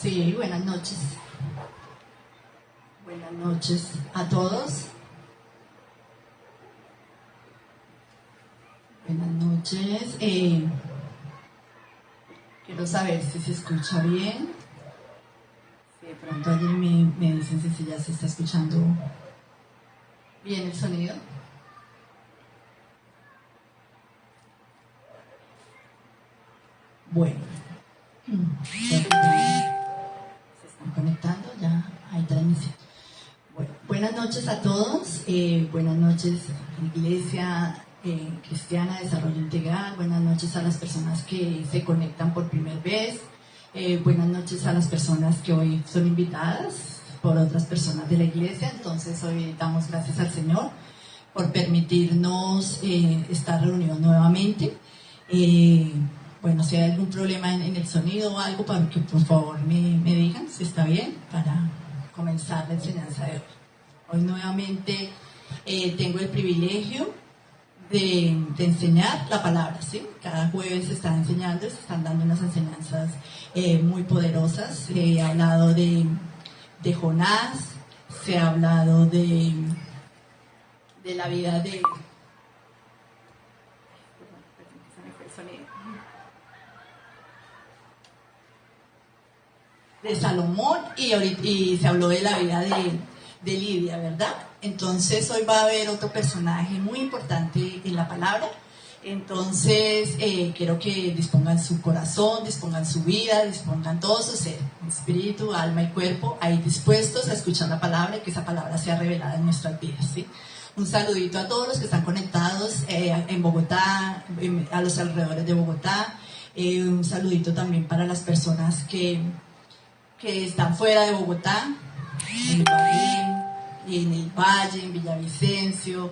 Sí, buenas noches. Buenas noches a todos. Buenas noches. Quiero saber si se escucha bien. Si de pronto alguien me dicen si ya se está escuchando bien el sonido. Bueno. Se están conectando, ya hay transmisión. Bueno, buenas noches a todos, buenas noches Iglesia Cristiana de Desarrollo Integral, buenas noches a las personas que se conectan por primera vez, buenas noches a las personas que hoy son invitadas por otras personas de la iglesia. Entonces hoy damos gracias al Señor por permitirnos estar reunidos nuevamente. Bueno, si hay algún problema en el sonido o algo, para que por favor me digan si está bien para comenzar la enseñanza de hoy. Hoy nuevamente tengo el privilegio de enseñar la palabra, ¿sí? Cada jueves se está enseñando, se están dando unas enseñanzas muy poderosas. Se ha hablado de Jonás, se ha hablado de la vida de... de Salomón y se habló de la vida de Lidia, ¿verdad? Entonces hoy va a haber otro personaje muy importante en la palabra. Entonces quiero que dispongan su corazón, dispongan su vida, dispongan todo su ser, espíritu, alma y cuerpo, ahí dispuestos a escuchar la palabra y que esa palabra sea revelada en nuestras vidas, ¿sí? Un saludito a todos los que están conectados en Bogotá, a los alrededores de Bogotá. Un saludito también para las personas que están fuera de Bogotá, en Ibagué, en el Valle, en Villavicencio,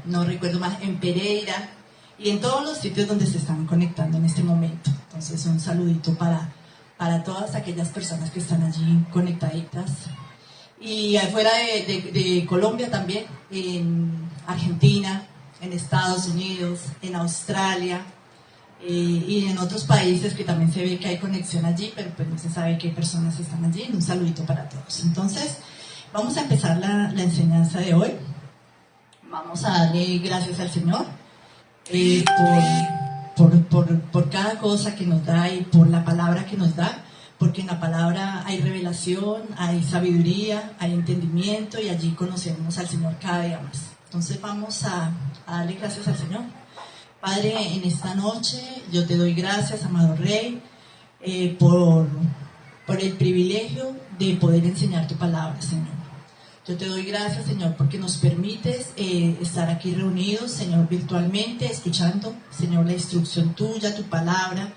no recuerdo más, en Pereira y en todos los sitios donde se están conectando en este momento. Entonces un saludito para todas aquellas personas que están allí conectaditas. Y afuera de Colombia también, en Argentina, en Estados Unidos, en Australia, y en otros países que también se ve que hay conexión allí, pero pues no se sabe qué personas están allí. Un saludito para todos. Entonces, vamos a empezar la enseñanza de hoy. Vamos a darle gracias al Señor por cada cosa que nos da y por la palabra que nos da, porque en la palabra hay revelación, hay sabiduría, hay entendimiento y allí conocemos al Señor cada día más. Entonces vamos a darle gracias al Señor. Padre, en esta noche yo te doy gracias, amado Rey, por el privilegio de poder enseñar tu palabra, Señor. Yo te doy gracias, Señor, porque nos permites estar aquí reunidos, Señor, virtualmente, escuchando, Señor, la instrucción tuya, tu palabra.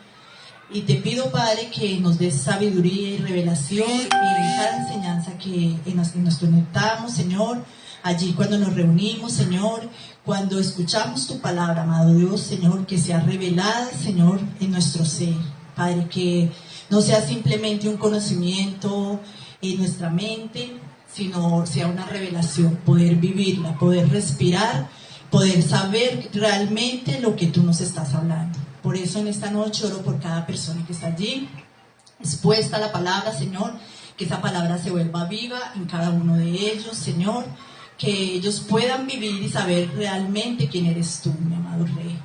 Y te pido, Padre, que nos des sabiduría y revelación en cada enseñanza en nos conectamos, Señor. Allí cuando nos reunimos, Señor, cuando escuchamos tu palabra, amado Dios, Señor, que sea revelada, Señor, en nuestro ser. Padre, que no sea simplemente un conocimiento en nuestra mente, sino sea una revelación, poder vivirla, poder respirar, poder saber realmente lo que tú nos estás hablando. Por eso en esta noche oro por cada persona que está allí, expuesta a la palabra, Señor, que esa palabra se vuelva viva en cada uno de ellos, Señor, que ellos puedan vivir y saber realmente quién eres tú, mi amado Rey.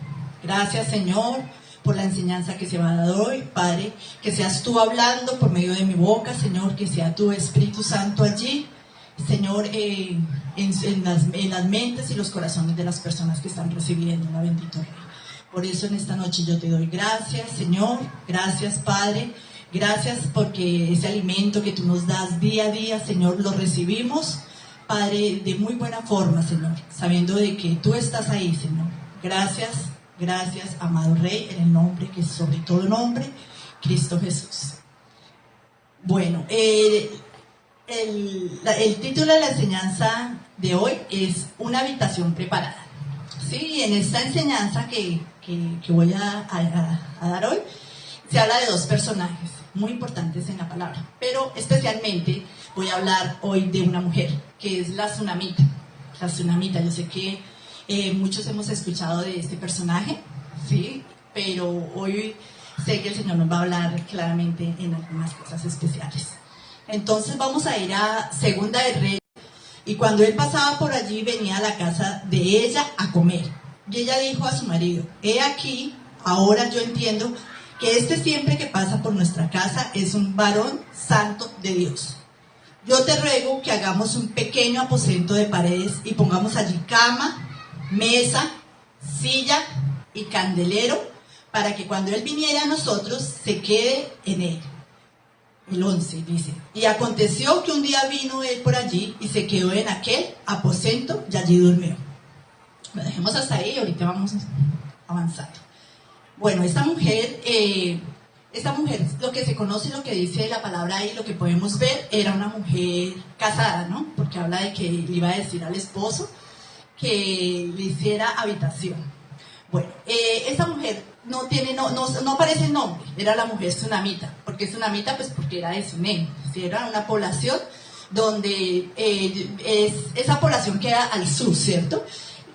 Gracias, Señor, por la enseñanza que se va a dar hoy, Padre, que seas tú hablando por medio de mi boca, Señor, que sea tu Espíritu Santo allí, Señor, en las mentes y los corazones de las personas que están recibiendo la bendito Rey. Por eso en esta noche yo te doy gracias, Señor, gracias, Padre, gracias porque ese alimento que tú nos das día a día, Señor, lo recibimos, Padre, de muy buena forma, Señor, sabiendo de que tú estás ahí, Señor. Gracias, gracias, amado Rey, en el nombre que es sobre todo nombre, Cristo Jesús. Bueno, el título de la enseñanza de hoy es Una habitación preparada. Sí, en esta enseñanza que voy a dar hoy, se habla de dos personajes muy importantes en la palabra, pero especialmente voy a hablar hoy de una mujer, que es la Tsunamita. La Tsunamita, yo sé que muchos hemos escuchado de este personaje, ¿sí? Pero hoy sé que el Señor nos va a hablar claramente en algunas cosas especiales. Entonces vamos a ir a Segunda de Reyes. Y cuando él pasaba por allí, venía a la casa de ella a comer. Y ella dijo a su marido: he aquí, ahora yo entiendo que este siempre que pasa por nuestra casa es un varón santo de Dios. Yo te ruego que hagamos un pequeño aposento de paredes y pongamos allí cama, mesa, silla y candelero, para que cuando él viniera a nosotros se quede en él. El 11 dice: y aconteció que un día vino él por allí y se quedó en aquel aposento y allí durmió. Lo dejemos hasta ahí y ahorita vamos avanzando. Bueno, esta mujer, lo que se conoce, lo que dice la palabra ahí, lo que podemos ver, era una mujer casada, ¿no? Porque habla de que le iba a decir al esposo que le hiciera habitación. Bueno, esta mujer no aparece el nombre, era la mujer tsunamita. ¿Por qué tsunamita? Pues porque era de Sunem, ¿sí? Era una población donde esa población queda al sur, ¿cierto?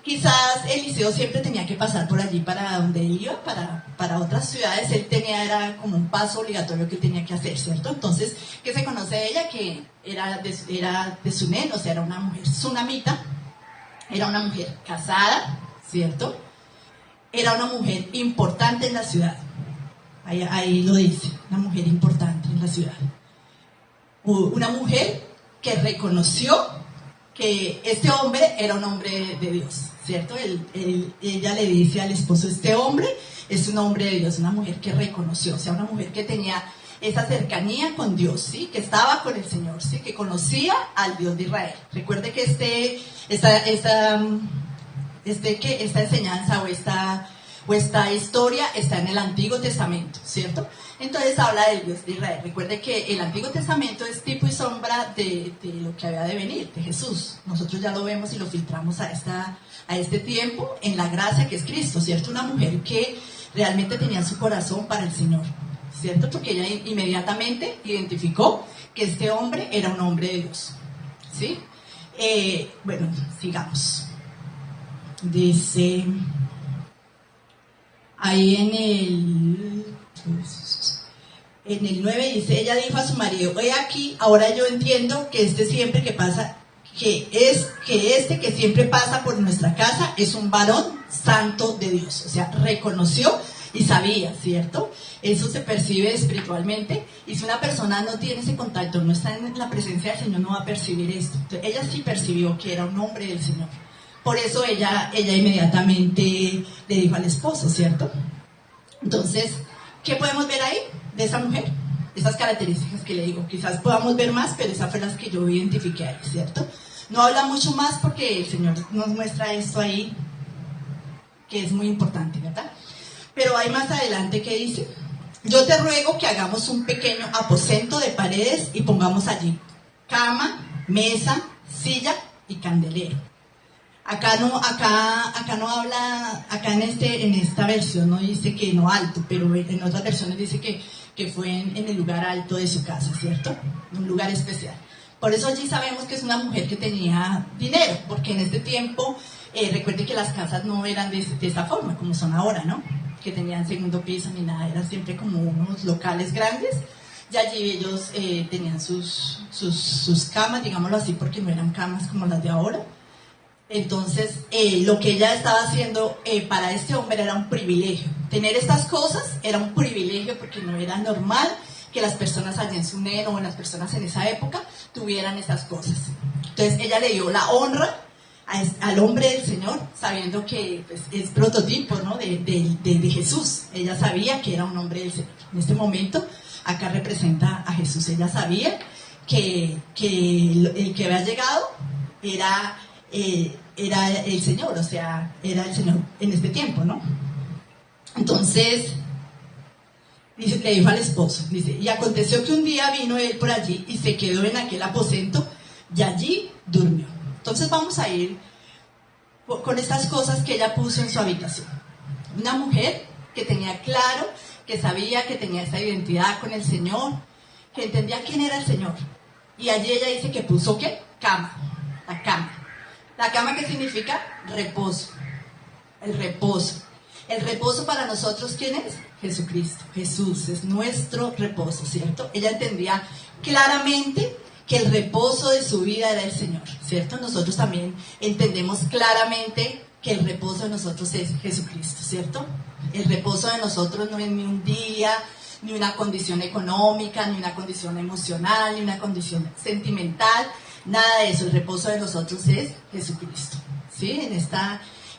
Quizás Eliseo siempre tenía que pasar por allí para donde él iba, para otras ciudades. Era como un paso obligatorio que tenía que hacer, ¿cierto? Entonces, ¿qué se conoce de ella? Que era de Sunem, o sea, era una mujer tsunamita, era una mujer casada, ¿cierto? Era una mujer importante en la ciudad. Ahí lo dice, una mujer importante en la ciudad. Una mujer que reconoció que este hombre era un hombre de Dios, ¿cierto? Ella le dice al esposo: este hombre es un hombre de Dios, una mujer que reconoció, o sea, una mujer que tenía esa cercanía con Dios, ¿sí? Que estaba con el Señor, ¿sí? Que conocía al Dios de Israel. Recuerde que esta enseñanza o esta historia está en el Antiguo Testamento, ¿cierto? Entonces habla del Dios de Israel. Recuerde que el Antiguo Testamento es tipo y sombra de lo que había de venir, de Jesús. Nosotros ya lo vemos y lo filtramos a este tiempo en la gracia que es Cristo, ¿cierto? Una mujer que realmente tenía su corazón para el Señor, ¿cierto? Porque ella inmediatamente identificó que este hombre era un hombre de Dios, ¿sí? Bueno, sigamos. Dice ahí en el 9 dice: ella dijo a su marido: he aquí, ahora yo entiendo que este siempre que pasa, que siempre pasa por nuestra casa es un varón santo de Dios. O sea, reconoció y sabía, ¿cierto? Eso se percibe espiritualmente, y si una persona no tiene ese contacto, no está en la presencia del Señor, no va a percibir esto. Entonces, ella sí percibió que era un hombre del Señor. Por eso ella inmediatamente le dijo al esposo, ¿cierto? Entonces, ¿qué podemos ver ahí de esa mujer? Esas características que le digo. Quizás podamos ver más, pero esas fueron las que yo identifiqué ahí, ¿cierto? No habla mucho más porque el Señor nos muestra esto ahí, que es muy importante, ¿verdad? Pero hay más adelante que dice: yo te ruego que hagamos un pequeño aposento de paredes y pongamos allí cama, mesa, silla y candelero. Acá no habla, acá en esta versión no dice que no alto, pero en otras versiones dice que fue en el lugar alto de su casa, ¿cierto? Un lugar especial. Por eso allí sabemos que es una mujer que tenía dinero, porque en este tiempo, recuerden que las casas no eran de esa forma, como son ahora, ¿no? Que tenían segundo piso ni nada, eran siempre como unos locales grandes, y allí ellos tenían sus camas, digámoslo así, porque no eran camas como las de ahora. Entonces, lo que ella estaba haciendo para este hombre era un privilegio. Tener estas cosas era un privilegio, porque no era normal que las personas allí en Sunem o las personas en esa época tuvieran estas cosas. Entonces, ella le dio la honra al hombre del Señor, sabiendo que pues, es prototipo, ¿no? de Jesús. Ella sabía que era un hombre del Señor. En este momento, acá representa a Jesús. Ella sabía que el que había llegado era el Señor, o sea, era el Señor en este tiempo, ¿no? Entonces, dice, le dijo al esposo, dice: y aconteció que un día vino él por allí y se quedó en aquel aposento y allí durmió. Entonces vamos a ir con estas cosas que ella puso en su habitación. Una mujer que tenía claro, que sabía que tenía esa identidad con el Señor, que entendía quién era el Señor. Y allí ella dice que puso, ¿qué? Cama, la cama. La cama, ¿qué significa? Reposo, el reposo. El reposo para nosotros, ¿quién es? Jesucristo. Jesús es nuestro reposo, ¿cierto? Ella entendía claramente que el reposo de su vida era el Señor, ¿cierto? Nosotros también entendemos claramente que el reposo de nosotros es Jesucristo, ¿cierto? El reposo de nosotros no es ni un día, ni una condición económica, ni una condición emocional, ni una condición sentimental, nada de eso. El reposo de nosotros es Jesucristo, ¿sí?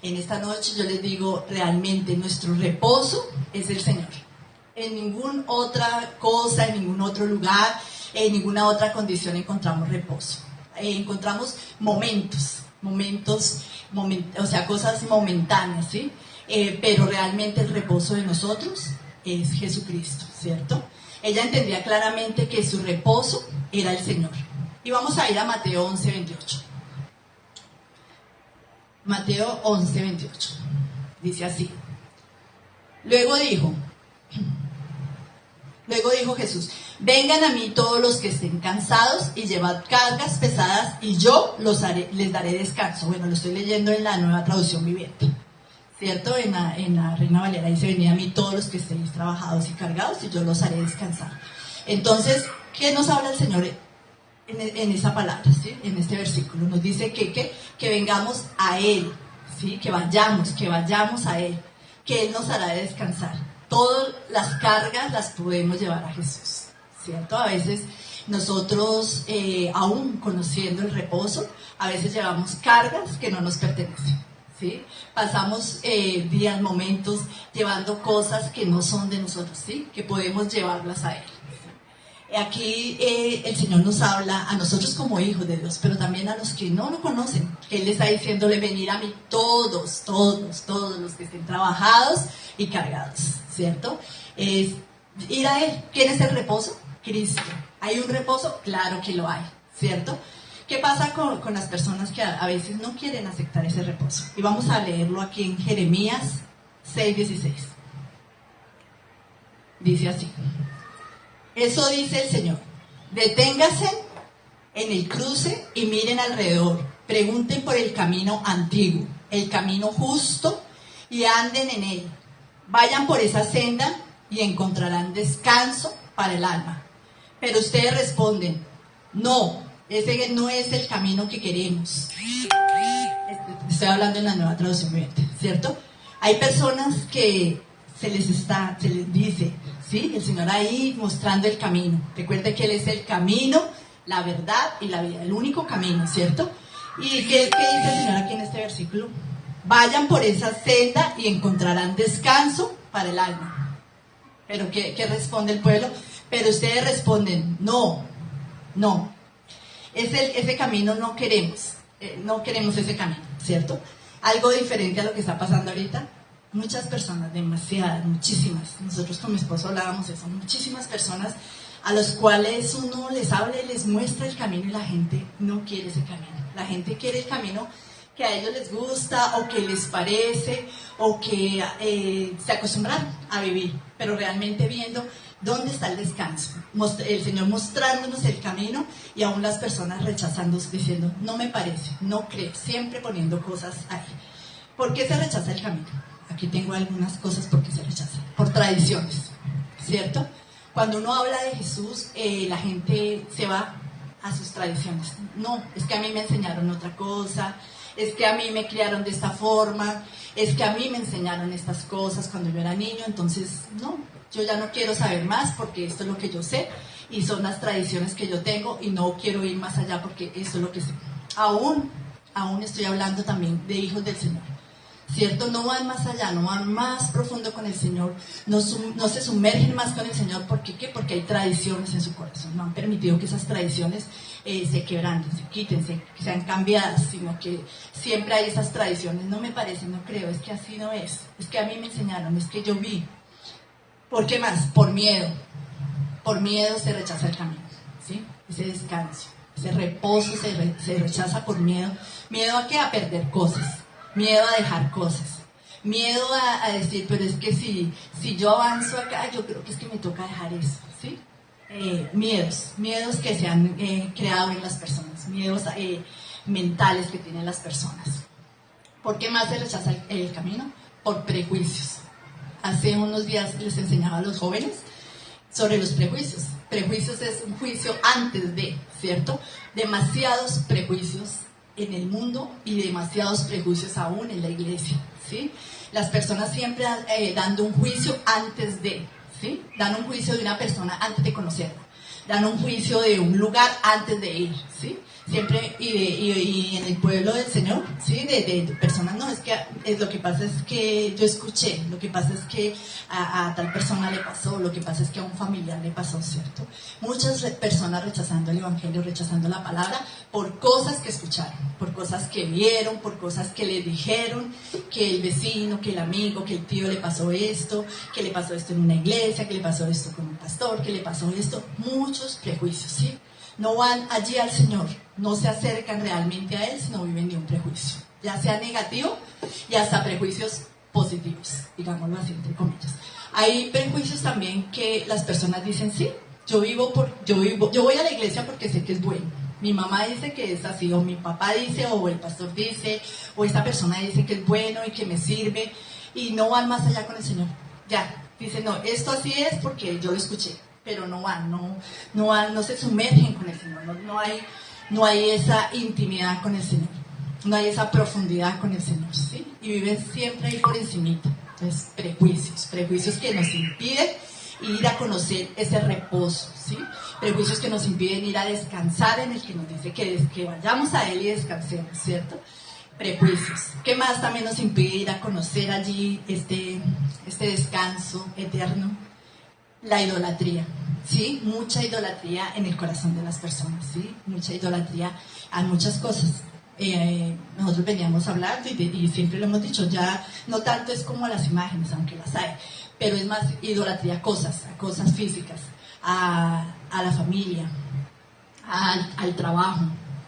En esta noche yo les digo, realmente nuestro reposo es el Señor. En ninguna otra cosa, en ningún otro lugar, en ninguna otra condición encontramos reposo. Encontramos momentos, o sea, cosas momentáneas, ¿sí? Pero realmente el reposo de nosotros es Jesucristo, ¿cierto? Ella entendía claramente que su reposo era el Señor. Y vamos a ir a Mateo 11:28. Mateo 11:28. Dice así. Luego dijo Jesús: vengan a mí todos los que estén cansados y llevad cargas pesadas y yo les daré descanso. Bueno, lo estoy leyendo en la Nueva Traducción Viviente, ¿cierto? En la Reina Valera dice: venid a mí todos los que estéis trabajados y cargados y yo los haré descansar. Entonces, ¿qué nos habla el Señor en esa palabra, ¿sí? En este versículo? Nos dice que vengamos a Él, ¿sí? Que vayamos a Él, que Él nos hará descansar. Todas las cargas las podemos llevar a Jesús, ¿cierto? A veces nosotros, aún conociendo el reposo, a veces llevamos cargas que no nos pertenecen, ¿sí? Pasamos días, momentos, llevando cosas que no son de nosotros, ¿sí? Que podemos llevarlas a Él. Aquí el Señor nos habla a nosotros como hijos de Dios, pero también a los que no lo conocen. Él está diciéndole: venir a mí todos los que estén trabajados y cargados, ¿cierto? Es ir a Él. ¿Quién es el reposo? Cristo. ¿Hay un reposo? Claro que lo hay, ¿cierto? ¿Qué pasa con las personas que a veces no quieren aceptar ese reposo? Y vamos a leerlo aquí en Jeremías 6:16. Dice así: eso dice el Señor: deténgase en el cruce y miren alrededor, pregunten por el camino antiguo, el camino justo, y anden en él. Vayan por esa senda y encontrarán descanso para el alma. Pero ustedes responden: no, ese no es el camino que queremos. Estoy hablando en la Nueva Traducción Viviente, ¿cierto? Hay personas que se les dice, ¿sí? El Señor ahí mostrando el camino. Recuerde que Él es el camino, la verdad y la vida, el único camino, ¿cierto? ¿Y qué dice el Señor aquí en este versículo? Vayan por esa senda y encontrarán descanso para el alma. ¿Pero qué responde el pueblo? Pero ustedes responden: no. Ese camino no queremos ese camino, ¿cierto? Algo diferente a lo que está pasando ahorita. Muchas personas, demasiadas, muchísimas, nosotros con mi esposo hablábamos de eso, muchísimas personas a los cuales uno les habla y les muestra el camino y la gente no quiere ese camino. La gente quiere el camino que a ellos les gusta o que les parece o que se acostumbran a vivir, pero realmente viendo dónde está el descanso. El Señor mostrándonos el camino y aún las personas rechazándose, diciendo: no me parece, no creo, siempre poniendo cosas ahí. ¿Por qué se rechaza el camino? Aquí tengo algunas cosas por qué se rechaza. Por tradiciones, ¿cierto? Cuando uno habla de Jesús, la gente se va a sus tradiciones. No, es que a mí me enseñaron otra cosa, es que a mí me criaron de esta forma, es que a mí me enseñaron estas cosas cuando yo era niño, entonces no, yo ya no quiero saber más porque esto es lo que yo sé y son las tradiciones que yo tengo y no quiero ir más allá porque esto es lo que sé. Aún estoy hablando también de hijos del Señor, ¿cierto? No van más allá, no van más profundo con el Señor, no se sumergen más con el Señor. ¿Por qué? Porque hay tradiciones en su corazón, no han permitido que esas tradiciones se quebranten, se quiten, sean cambiadas, sino que siempre hay esas tradiciones. No me parece, no creo, es que así no es que a mí me enseñaron, es que yo vi. ¿Por qué más? Por miedo se rechaza el camino, ¿sí? Ese descanso, ese reposo se rechaza por miedo. ¿Miedo a qué? A perder cosas. Miedo a dejar cosas, miedo a decir: pero es que si yo avanzo acá, yo creo que es que me toca dejar eso, ¿sí? Miedos que se han creado en las personas, miedos mentales que tienen las personas. ¿Por qué más se rechaza el camino? por prejuicios. Hace unos días les enseñaba a los jóvenes sobre los prejuicios. Prejuicios es un juicio antes de, ¿cierto? Demasiados prejuicios en el mundo y demasiados prejuicios aún en la iglesia, ¿sí? Las personas siempre dando un juicio antes de, ¿sí? Dan un juicio de una persona antes de conocerla, dan un juicio de un lugar antes de ir, ¿sí? Siempre, y en el pueblo del Señor, ¿sí? De personas, no, es que lo que pasa es que yo escuché, lo que pasa es que a tal persona le pasó, lo que pasa es que a un familiar le pasó, ¿cierto? Muchas personas rechazando el Evangelio, rechazando la palabra, por cosas que escucharon, por cosas que vieron, por cosas que le dijeron, que el vecino, que el amigo, que el tío le pasó esto, que le pasó esto en una iglesia, que le pasó esto con un pastor, que le pasó esto, muchos prejuicios, ¿sí? No van allí al Señor, no se acercan realmente a Él, sino viven de un prejuicio, ya sea negativo y hasta prejuicios positivos, digámoslo así, entre comillas. Hay prejuicios también que las personas dicen, sí, yo voy a la iglesia porque sé que es bueno. Mi mamá dice que es así, o mi papá dice, o el pastor dice, o esta persona dice que es bueno y que me sirve, y no van más allá con el Señor. Ya, dicen, no, esto así es porque yo lo escuché, pero no van, no se sumergen con el Señor, no hay esa intimidad con el Señor, no hay esa profundidad con el Señor, ¿sí? Y viven siempre ahí por encimita. Entonces, prejuicios que nos impiden ir a conocer ese reposo, ¿sí? Prejuicios que nos impiden ir a descansar en el que nos dice que vayamos a Él y descansemos, ¿cierto? Prejuicios. ¿Qué más también nos impide ir a conocer allí este descanso eterno? La idolatría, ¿sí? Mucha idolatría en el corazón de las personas, ¿sí? Mucha idolatría a muchas cosas. Nosotros veníamos hablando y siempre lo hemos dicho, ya no tanto es como a las imágenes, aunque las hay, pero es más idolatría a cosas físicas, a la familia, al trabajo,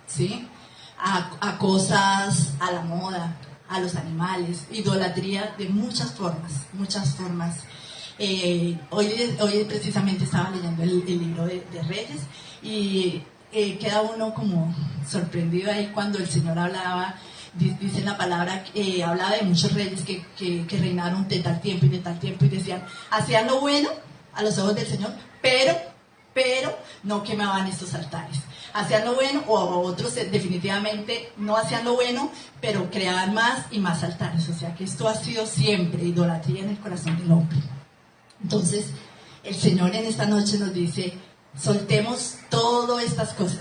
¿sí? A cosas, a la moda, a los animales, idolatría de muchas formas. Hoy precisamente estaba leyendo el libro de Reyes y queda uno como sorprendido ahí cuando el Señor hablaba, dice la palabra, hablaba de muchos reyes que reinaron de tal tiempo y decían, hacían lo bueno a los ojos del Señor, pero no quemaban estos altares. Hacían lo bueno, o otros definitivamente no hacían lo bueno, pero creaban más y más altares. O sea que esto ha sido siempre idolatría en el corazón del hombre. Entonces, el Señor en esta noche nos dice, soltemos todas estas cosas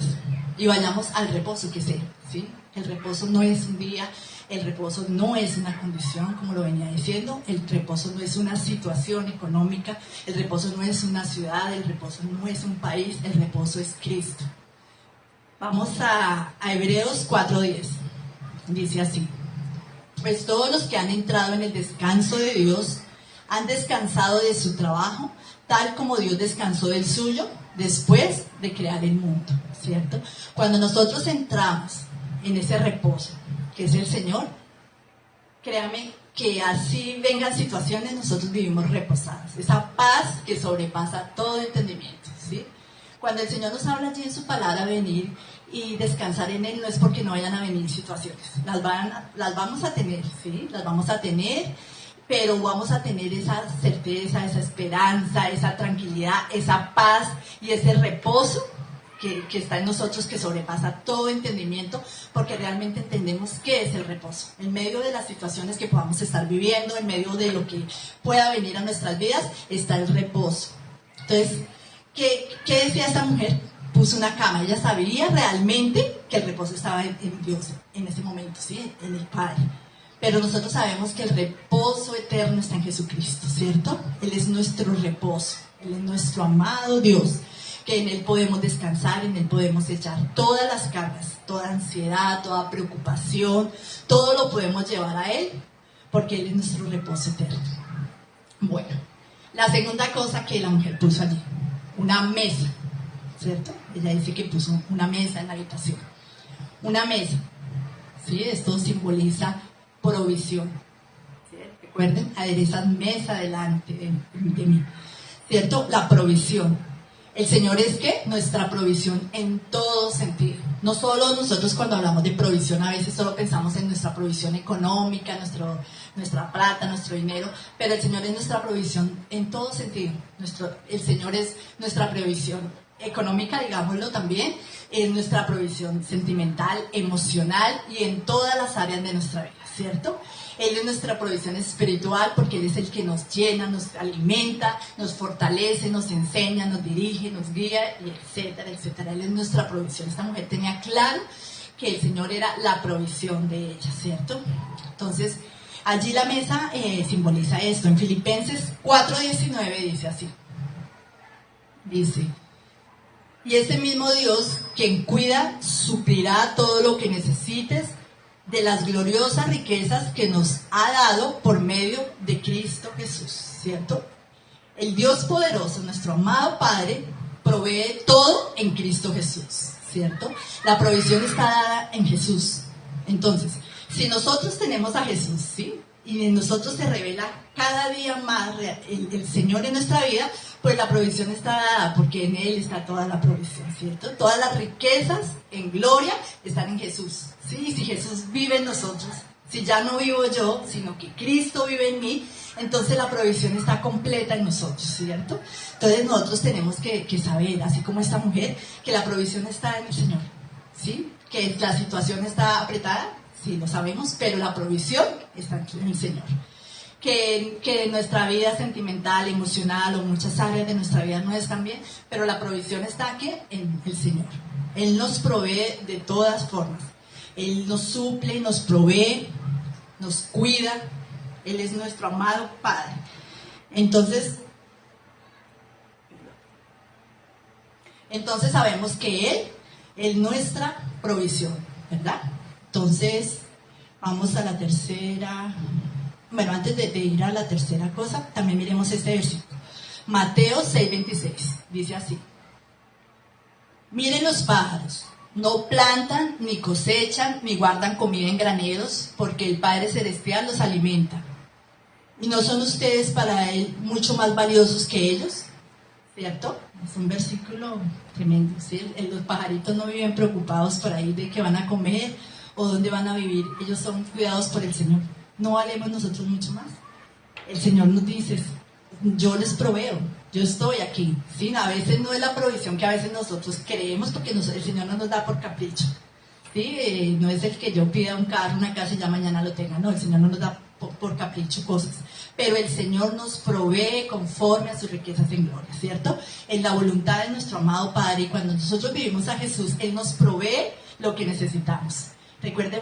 y vayamos al reposo que sea, ¿sí? El reposo no es un día, el reposo no es una condición, como lo venía diciendo, el reposo no es una situación económica, el reposo no es una ciudad, el reposo no es un país, el reposo es Cristo. Vamos a Hebreos 4:10, dice así, pues todos los que han entrado en el descanso de Dios han descansado de su trabajo, tal como Dios descansó del suyo después de crear el mundo, ¿cierto? Cuando nosotros entramos en ese reposo, que es el Señor, créame que así vengan situaciones, nosotros vivimos reposados. Esa paz que sobrepasa todo entendimiento, ¿sí? Cuando el Señor nos habla allí en su palabra, venir y descansar en Él, no es porque no vayan a venir situaciones. Las vamos a tener, ¿sí? Las vamos a tener, pero vamos a tener esa certeza, esa esperanza, esa tranquilidad, esa paz y ese reposo que está en nosotros, que sobrepasa todo entendimiento, porque realmente entendemos qué es el reposo. En medio de las situaciones que podamos estar viviendo, en medio de lo que pueda venir a nuestras vidas, está el reposo. Entonces, ¿qué decía esta mujer? Puso una cama. Ella sabía realmente que el reposo estaba en Dios en ese momento, ¿sí? En el Padre. Pero nosotros sabemos que el reposo eterno está en Jesucristo, ¿cierto? Él es nuestro reposo, Él es nuestro amado Dios, que en Él podemos descansar, en Él podemos echar todas las cargas, toda ansiedad, toda preocupación, todo lo podemos llevar a Él, porque Él es nuestro reposo eterno. Bueno, la segunda cosa que la mujer puso allí, una mesa, ¿cierto? Ella dice que puso una mesa en la habitación. Una mesa, ¿sí? Esto simboliza provisión, ¿sí? Recuerden, aderezad mesa delante de mí, ¿cierto? La provisión. El Señor es ¿qué? Nuestra provisión en todo sentido. No solo nosotros cuando hablamos de provisión, a veces solo pensamos en nuestra provisión económica, nuestra plata, nuestro dinero, pero el Señor es nuestra provisión en todo sentido. El Señor es nuestra provisión económica, digámoslo también, es nuestra provisión sentimental, emocional y en todas las áreas de nuestra vida, ¿cierto? Él es nuestra provisión espiritual porque Él es el que nos llena, nos alimenta, nos fortalece, nos enseña, nos dirige, nos guía, y etcétera, etcétera. Él es nuestra provisión. Esta mujer tenía claro que el Señor era la provisión de ella, ¿cierto? Entonces, allí la mesa simboliza esto. En Filipenses 4:19 dice así. Dice: y ese mismo Dios, quien cuida, suplirá todo lo que necesites de las gloriosas riquezas que nos ha dado por medio de Cristo Jesús, ¿cierto? El Dios poderoso, nuestro amado Padre, provee todo en Cristo Jesús, ¿cierto? La provisión está dada en Jesús. Entonces, si nosotros tenemos a Jesús, ¿sí? Y en nosotros se revela cada día más el Señor en nuestra vida, pues la provisión está dada, porque en Él está toda la provisión, ¿cierto? Todas las riquezas en gloria están en Jesús, ¿sí? Y si Jesús vive en nosotros, si ya no vivo yo, sino que Cristo vive en mí, entonces la provisión está completa en nosotros, ¿cierto? Entonces nosotros tenemos que saber, así como esta mujer, que la provisión está en el Señor, ¿sí? Que la situación está apretada, sí, lo sabemos, pero la provisión está en el Señor. Que nuestra vida sentimental, emocional o muchas áreas de nuestra vida no están bien, pero la provisión está aquí en el Señor. Él nos provee de todas formas. Él nos suple, nos provee, nos cuida. Él es nuestro amado Padre. Entonces sabemos que Él es nuestra provisión, ¿verdad? Entonces, vamos a la tercera. Bueno, antes de ir a la tercera cosa, también miremos este versículo. Mateo 6:26, dice así: miren los pájaros, no plantan, ni cosechan, ni guardan comida en graneros, porque el Padre Celestial los alimenta. ¿Y no son ustedes para Él mucho más valiosos que ellos? ¿Cierto? Es un versículo tremendo, ¿sí? Los pajaritos no viven preocupados por ahí de qué van a comer o dónde van a vivir. Ellos son cuidados por el Señor. ¿No valemos nosotros mucho más? El Señor nos dice: yo les proveo, yo estoy aquí, ¿sí? A veces no es la provisión que a veces nosotros creemos, porque el Señor no nos da por capricho, ¿sí? No es el que yo pida un carro, una casa y ya mañana lo tenga, no, el Señor no nos da por capricho cosas, pero el Señor nos provee conforme a sus riquezas en gloria, ¿cierto? En la voluntad de nuestro amado Padre, y cuando nosotros vivimos a Jesús, Él nos provee lo que necesitamos. Recuerde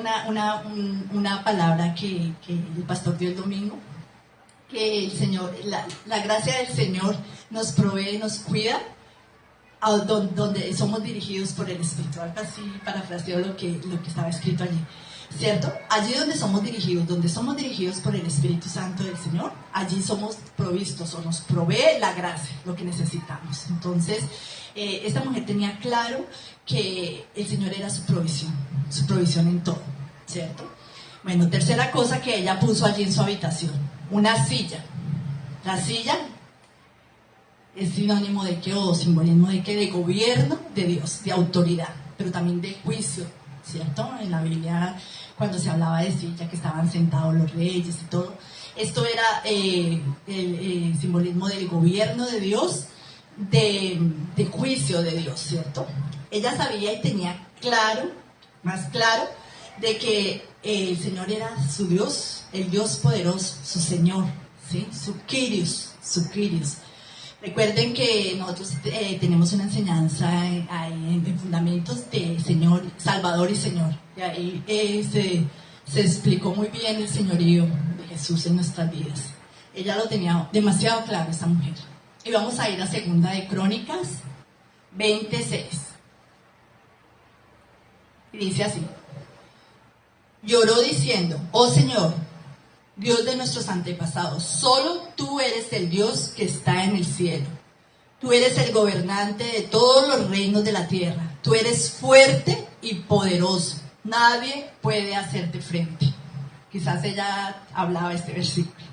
una palabra que el pastor dio el domingo, que el Señor, la gracia del Señor nos provee, nos cuida, donde somos dirigidos por el Espíritu. Algo así parafraseo lo que estaba escrito allí, ¿cierto? Allí donde somos dirigidos por el Espíritu Santo del Señor, allí somos provistos o nos provee la gracia, lo que necesitamos. Entonces, esta mujer tenía claro que el Señor era su provisión en todo, ¿cierto? Bueno, tercera cosa que ella puso allí en su habitación: una silla. La silla es sinónimo de qué, o simbolismo de qué, de gobierno de Dios, de autoridad, pero también de juicio, ¿cierto? En la Biblia, cuando se hablaba de silla, que estaban sentados los reyes y todo, esto era el simbolismo del gobierno de Dios, de juicio de Dios, ¿cierto? Ella sabía y tenía claro, más claro, de que el Señor era su Dios, el Dios poderoso, su Señor, ¿sí? Su Kyrios. Recuerden que nosotros tenemos una enseñanza en fundamentos de Señor, Salvador y Señor. Y ahí se explicó muy bien el señorío de Jesús en nuestras vidas. Ella lo tenía demasiado claro, esta mujer. Y vamos a ir a Segunda de Crónicas 26. Y dice así: lloró diciendo: oh Señor, Dios de nuestros antepasados, solo tú eres el Dios que está en el cielo. Tú eres el gobernante de todos los reinos de la tierra. Tú eres fuerte y poderoso. Nadie puede hacerte frente. Quizás ella hablaba este versículo,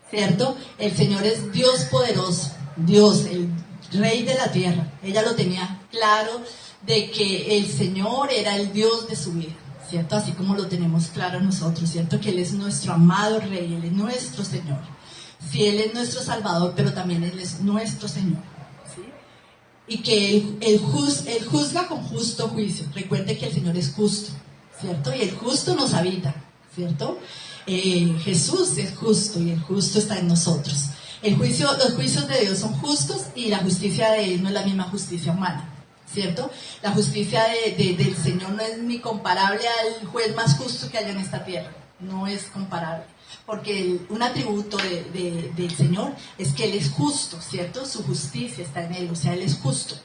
¿cierto? El Señor es Dios poderoso, Dios, el Rey de la tierra. Ella lo tenía claro de que el Señor era el Dios de su vida, ¿cierto? Así como lo tenemos claro nosotros, ¿cierto? Que Él es nuestro amado Rey, Él es nuestro Señor. Sí, Él es nuestro Salvador, pero también Él es nuestro Señor, ¿sí? Y que Él juzga con justo juicio. Recuerde que el Señor es justo, ¿cierto? Y el justo nos habita, ¿cierto? Jesús es justo y el justo está en nosotros. Los juicios de Dios son justos y la justicia de Él no es la misma justicia humana, ¿cierto? La justicia del Señor no es ni comparable al juez más justo que haya en esta tierra, no es comparable, porque un atributo del Señor es que Él es justo, ¿cierto? Su justicia está en Él, o sea, Él es justo.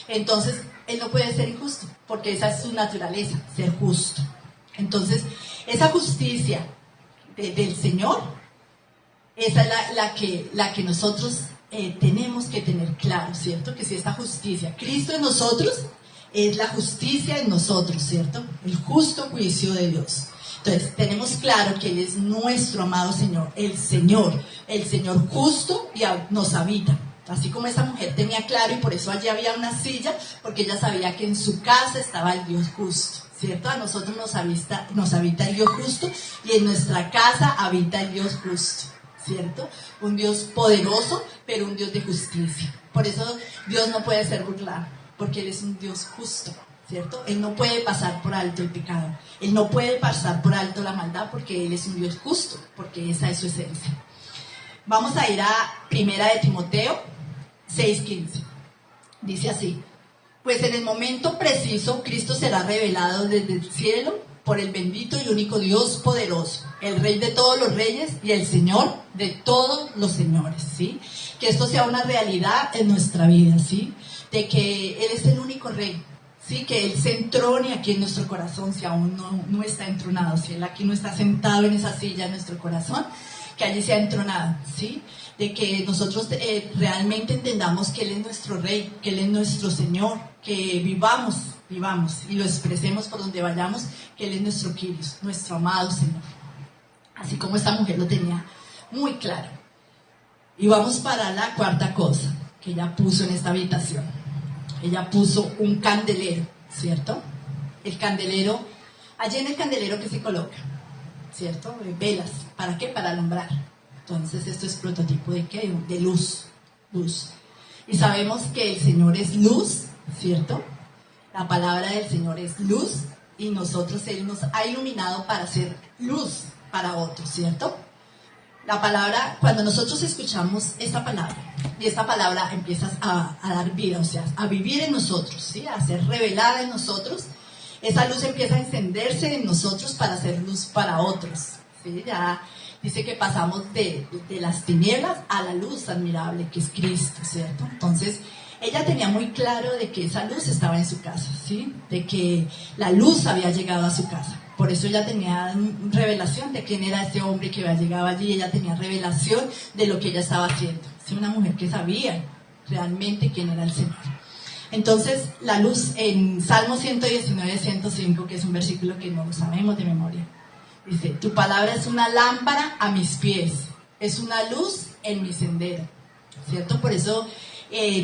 Entonces, Él no puede ser injusto, porque esa es su naturaleza, ser justo. Entonces, esa justicia del Señor, esa es la que nosotros tenemos que tener claro, ¿cierto? Que si esta justicia, Cristo en nosotros, es la justicia en nosotros, ¿cierto? El justo juicio de Dios. Entonces, tenemos claro que Él es nuestro amado Señor, el Señor justo y nos habita. Así como esa mujer tenía claro, y por eso allí había una silla, porque ella sabía que en su casa estaba el Dios justo, ¿cierto? A nosotros nos habita el Dios justo, y en nuestra casa habita el Dios justo, ¿cierto? Un Dios poderoso, pero un Dios de justicia. Por eso Dios no puede ser burlado, porque Él es un Dios justo, ¿cierto? Él no puede pasar por alto el pecado, Él no puede pasar por alto la maldad, porque Él es un Dios justo, porque esa es su esencia. Vamos a ir a 1 de Timoteo 6:15. Dice así: pues en el momento preciso Cristo será revelado desde el cielo por el bendito y único Dios poderoso, el Rey de todos los reyes y el Señor de todos los señores, ¿sí? Que esto sea una realidad en nuestra vida, ¿sí? De que Él es el único Rey, ¿sí? Que Él se entrone aquí en nuestro corazón, si aún no está entronado, si Él aquí no está sentado en esa silla en nuestro corazón, que allí sea entronado, ¿sí? De que nosotros realmente entendamos que Él es nuestro Rey, que Él es nuestro Señor, que vivamos y lo expresemos por donde vayamos, que Él es nuestro Kyrios, nuestro amado Señor. Así como esta mujer lo tenía muy claro. Y vamos para la cuarta cosa que ella puso en esta habitación. Ella puso un candelero, ¿cierto? El candelero, allí en el candelero que se coloca, ¿cierto? Velas, ¿para qué? Para alumbrar. Entonces esto es prototipo de ¿qué? De luz. Y sabemos que el Señor es luz, ¿cierto? La palabra del Señor es luz, y nosotros Él nos ha iluminado para ser luz para otros, ¿cierto? La palabra, cuando nosotros escuchamos esta palabra, y esta palabra empieza a dar vida, o sea, a vivir en nosotros, ¿sí? A ser revelada en nosotros, esa luz empieza a encenderse en nosotros para ser luz para otros, ¿sí? Ya dice que pasamos de las tinieblas a la luz admirable que es Cristo, ¿cierto? Entonces, ella tenía muy claro de que esa luz estaba en su casa, ¿sí? De que la luz había llegado a su casa. Por eso ella tenía revelación de quién era ese hombre que había llegado allí. Ella tenía revelación de lo que ella estaba haciendo. Es una mujer que sabía realmente quién era el Señor. Entonces, la luz en Salmo 119, 105, que es un versículo que no lo sabemos de memoria, dice: tu palabra es una lámpara a mis pies, es una luz en mi sendero, ¿cierto? Por eso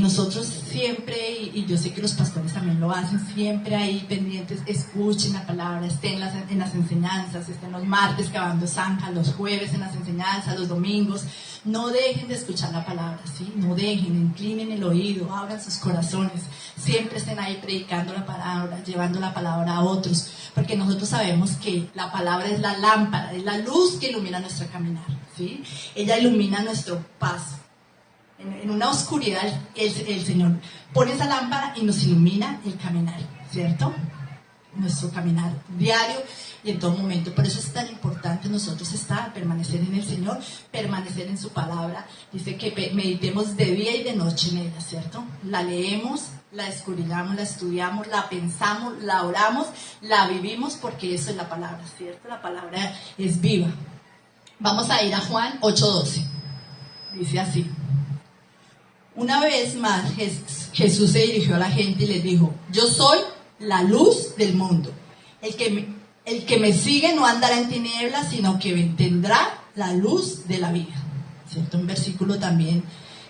nosotros siempre, y yo sé que los pastores también lo hacen, siempre ahí pendientes, escuchen la palabra, estén en las enseñanzas, estén los martes cavando zanja, los jueves en las enseñanzas, los domingos. No dejen de escuchar la palabra, ¿sí? No dejen, inclinen el oído, abran sus corazones, siempre estén ahí predicando la palabra, llevando la palabra a otros, porque nosotros sabemos que la palabra es la lámpara, es la luz que ilumina nuestro caminar, ¿sí? Ella ilumina nuestro paso. En una oscuridad el Señor pone esa lámpara y nos ilumina el caminar, ¿cierto? Nuestro caminar diario y en todo momento. Por eso es tan importante nosotros permanecer en el Señor, permanecer en su palabra. Dice que meditemos de día y de noche en ella, ¿cierto? La leemos, la escudriñamos, la estudiamos, la pensamos, la oramos, la vivimos, porque eso es la palabra, ¿cierto? La palabra es viva. Vamos a ir a Juan 8:12. Dice así: una vez más Jesús se dirigió a la gente y les dijo: yo soy la luz del mundo. El que me sigue no andará en tinieblas, sino que tendrá la luz de la vida, ¿cierto? Un versículo también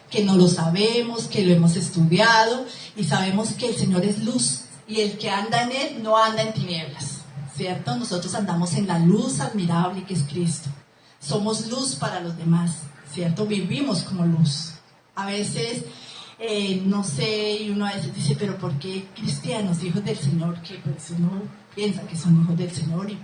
que no lo sabemos, que lo hemos estudiado, y sabemos que el Señor es luz, y el que anda en él no anda en tinieblas, ¿cierto? Nosotros andamos en la luz admirable que es Cristo. Somos luz para los demás, ¿cierto? Vivimos como luz. A veces, no sé, y uno a veces dice, pero ¿por qué cristianos, hijos del Señor, que pues uno piensa que son hijos del Señor y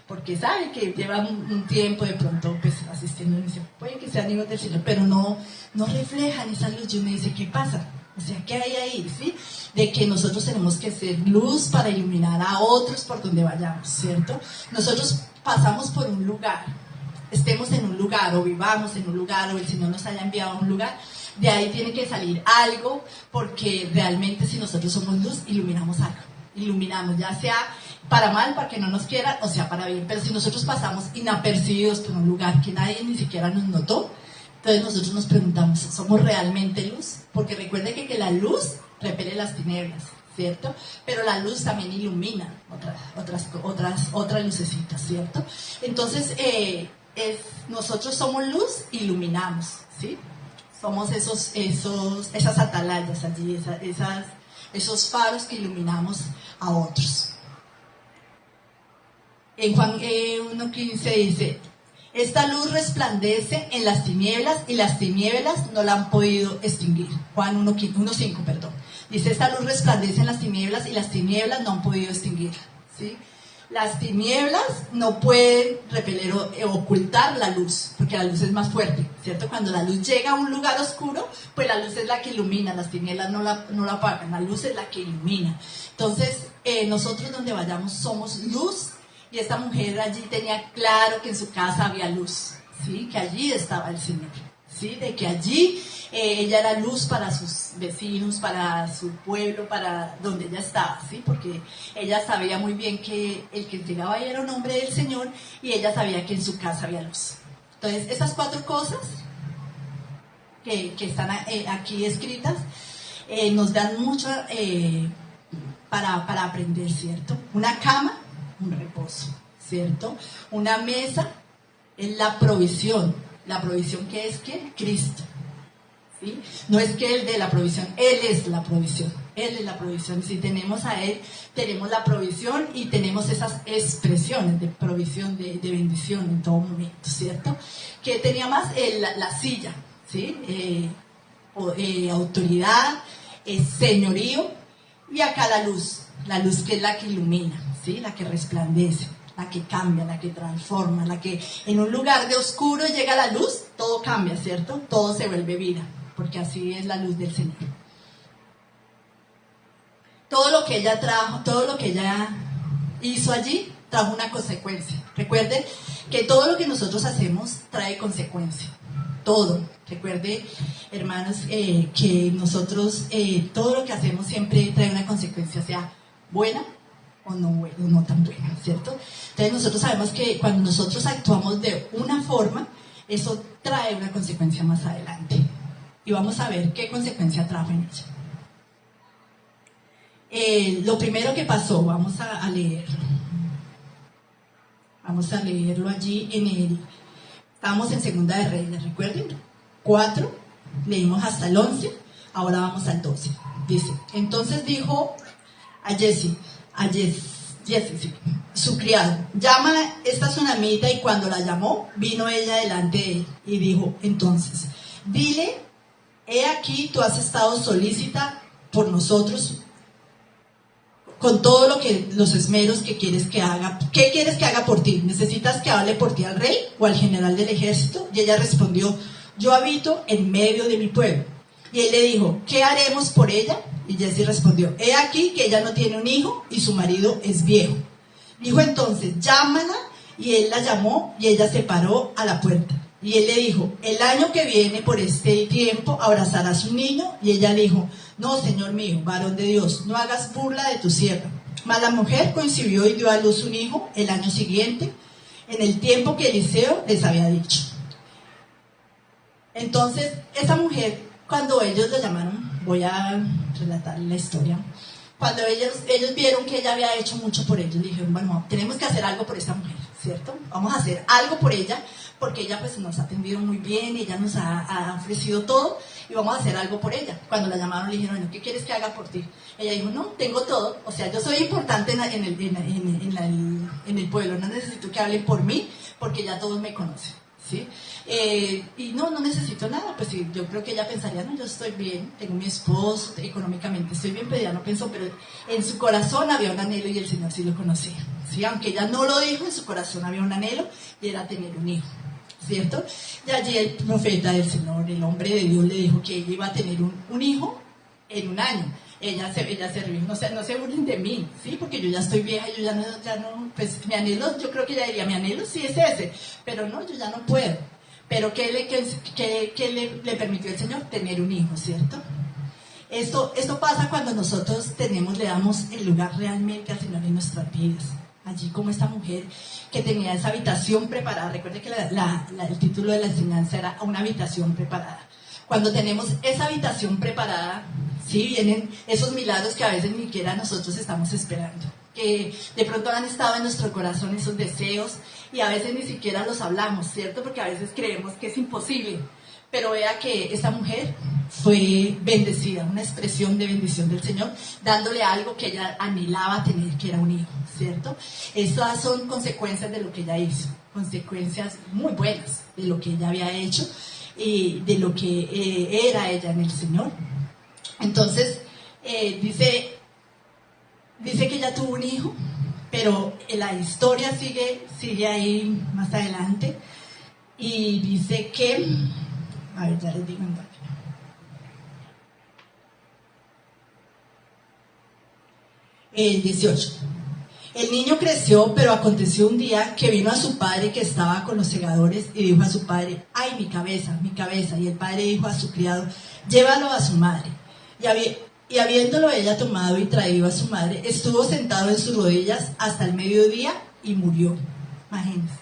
porque sabe que llevan un tiempo de pronto pues asistiendo y dice, puede que sean hijos del Señor, pero no reflejan esa luz? Y uno dice, ¿qué pasa? O sea, ¿qué hay ahí? ¿Sí? De que nosotros tenemos que ser luz para iluminar a otros por donde vayamos, ¿cierto? Nosotros pasamos por un lugar, estemos en un lugar o vivamos en un lugar o el Señor nos haya enviado a un lugar, de ahí tiene que salir algo, porque realmente si nosotros somos luz, iluminamos algo. Iluminamos, ya sea para mal, para que no nos quieran, o sea para bien. Pero si nosotros pasamos inapercibidos por un lugar que nadie ni siquiera nos notó, entonces nosotros nos preguntamos, ¿somos realmente luz? Porque recuerde que la luz repele las tinieblas, ¿cierto? Pero la luz también ilumina otras lucecitas, ¿cierto? Entonces, nosotros somos luz, iluminamos, ¿sí? Somos esas atalayas allí, esos faros que iluminamos a otros. En Juan 1:15 dice, esta luz resplandece en las tinieblas y las tinieblas no la han podido extinguir. Juan 1:5, perdón. Dice, esta luz resplandece en las tinieblas y las tinieblas no han podido extinguirla, ¿sí? Las tinieblas no pueden repeler o ocultar la luz, porque la luz es más fuerte, ¿cierto? Cuando la luz llega a un lugar oscuro, pues la luz es la que ilumina, las tinieblas no la apagan, la luz es la que ilumina. Entonces, nosotros donde vayamos somos luz, y esta mujer allí tenía claro que en su casa había luz, ¿sí? Que allí estaba el Señor, ¿sí? De que allí ella era luz para sus vecinos, para su pueblo, para donde ella estaba, ¿sí? Porque ella sabía muy bien que el que llegaba ahí era un hombre del Señor y ella sabía que en su casa había luz. Entonces, esas 4 cosas que están aquí escritas nos dan mucho para aprender, ¿cierto? Una cama, un reposo, ¿cierto? Una mesa es la provisión que es que Cristo, ¿sí? No es que Él dé la provisión, Él es la provisión, Él es la provisión. Si tenemos a Él, tenemos la provisión y tenemos esas expresiones de provisión, de bendición en todo momento, ¿cierto? Que tenía más la silla, ¿sí? Autoridad, señorío, y acá la luz que es la que ilumina, ¿sí? La que resplandece, la que cambia, la que transforma, la que en un lugar de oscuro llega la luz, todo cambia, ¿cierto? Todo se vuelve vida, porque así es la luz del Señor. Todo lo que ella trajo, todo lo que ella hizo allí, trajo una consecuencia. Recuerden que todo lo que nosotros hacemos trae consecuencia. Todo. Recuerde, hermanos, que nosotros, todo lo que hacemos siempre trae una consecuencia, sea buena o no tan buena, ¿cierto? Entonces nosotros sabemos que cuando nosotros actuamos de una forma, eso trae una consecuencia más adelante. Y vamos a ver qué consecuencia trajo en ella. Lo primero que pasó, vamos a leerlo. Vamos a leerlo allí estábamos en Segunda de Reyes, recuerden, 4, leímos hasta el 11, ahora vamos al 12. Dice, entonces dijo a Jesse, sí, su criado, llama a esta tsunamita, y cuando la llamó, vino ella delante de él y dijo, entonces, dile, he aquí, tú has estado solícita por nosotros con todo los esmeros que quieres que haga. ¿Qué quieres que haga por ti? ¿Necesitas que hable por ti al rey o al general del ejército? Y ella respondió, yo habito en medio de mi pueblo. Y él le dijo, ¿qué haremos por ella? Y Jesse respondió, he aquí que ella no tiene un hijo y su marido es viejo. Dijo entonces, llámala, y él la llamó y ella se paró a la puerta. Y él le dijo, el año que viene por este tiempo abrazarás un niño. Y ella le dijo, no, señor mío, varón de Dios, no hagas burla de tu sierva. Mas la mujer concibió y dio a luz un hijo el año siguiente, en el tiempo que Eliseo les había dicho. Entonces, esa mujer, cuando ellos la llamaron, voy a relatar la historia, cuando ellos vieron que ella había hecho mucho por ellos, dijeron, bueno, tenemos que hacer algo por esta mujer, ¿cierto? Vamos a hacer algo por ella, porque ella pues nos ha atendido muy bien, ella nos ha ofrecido todo, y vamos a hacer algo por ella. Cuando la llamaron le dijeron, bueno, ¿qué quieres que haga por ti? Ella dijo, no, tengo todo, o sea, yo soy importante en el pueblo, no necesito que hablen por mí, porque ya todos me conocen, ¿sí? Y no necesito nada, pues sí, yo creo que ella pensaría, no, yo estoy bien, tengo mi esposo, económicamente estoy bien, pero ella no pensó, pero en su corazón había un anhelo y el Señor sí lo conocía, ¿sí? Aunque ella no lo dijo, en su corazón había un anhelo y era tener un hijo, ¿cierto? Y allí el profeta del Señor, el hombre de Dios, le dijo que ella iba a tener un hijo en un año. Ella se rió, no se burlen de mí, ¿sí? Porque yo ya estoy vieja, yo ya no, pues mi anhelo, yo creo que ella diría, mi anhelo sí es ese, pero no, yo ya no puedo. Pero ¿qué le permitió el Señor? Tener un hijo, ¿cierto? Esto pasa cuando nosotros le damos el lugar realmente al Señor en nuestras vidas. Allí como esta mujer que tenía esa habitación preparada, recuerde que el título de la enseñanza era una habitación preparada. Cuando tenemos esa habitación preparada, sí, vienen esos milagros que a veces ni siquiera nosotros estamos esperando, que de pronto han estado en nuestro corazón esos deseos y a veces ni siquiera los hablamos, ¿cierto? Porque a veces creemos que es imposible, pero vea que esta mujer fue bendecida, una expresión de bendición del Señor, dándole algo que ella anhelaba tener, que era un hijo, ¿cierto? Estas son consecuencias de lo que ella hizo, consecuencias muy buenas de lo que ella había hecho y de lo que era ella en el Señor. Entonces, dice que ella tuvo un hijo, pero la historia sigue ahí más adelante, y dice que, a ver, ya les digo en dónde. El 18. El niño creció, pero aconteció un día que vino a su padre que estaba con los segadores y dijo a su padre, ¡ay, mi cabeza, mi cabeza! Y el padre dijo a su criado, llévalo a su madre. Y habiéndolo ella tomado y traído a su madre, estuvo sentado en sus rodillas hasta el mediodía y murió. Imagínense.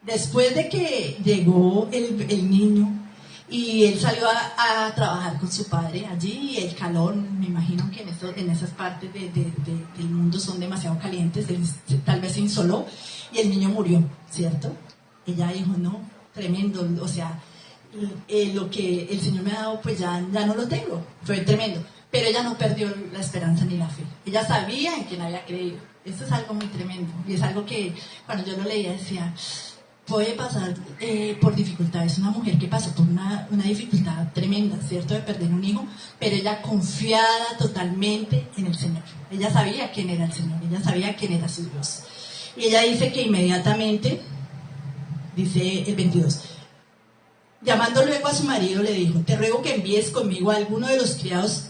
Después de que llegó el niño y él salió a trabajar con su padre allí, el calor, me imagino que en esas partes del mundo son demasiado calientes, él tal vez se insoló y el niño murió, ¿cierto? Ella dijo, no, tremendo, o sea, lo que el Señor me ha dado, pues ya no lo tengo, fue tremendo. Pero ella no perdió la esperanza ni la fe. Ella sabía en quién había creído. Esto es algo muy tremendo. Y es algo que cuando yo lo leía decía, puede pasar por dificultades. Una mujer que pasó por una dificultad tremenda, ¿cierto? De perder un hijo, pero ella confiada totalmente en el Señor. Ella sabía quién era el Señor, ella sabía quién era su Dios. Y ella dice que inmediatamente, dice el 22, llamando luego a su marido le dijo, te ruego que envíes conmigo a alguno de los criados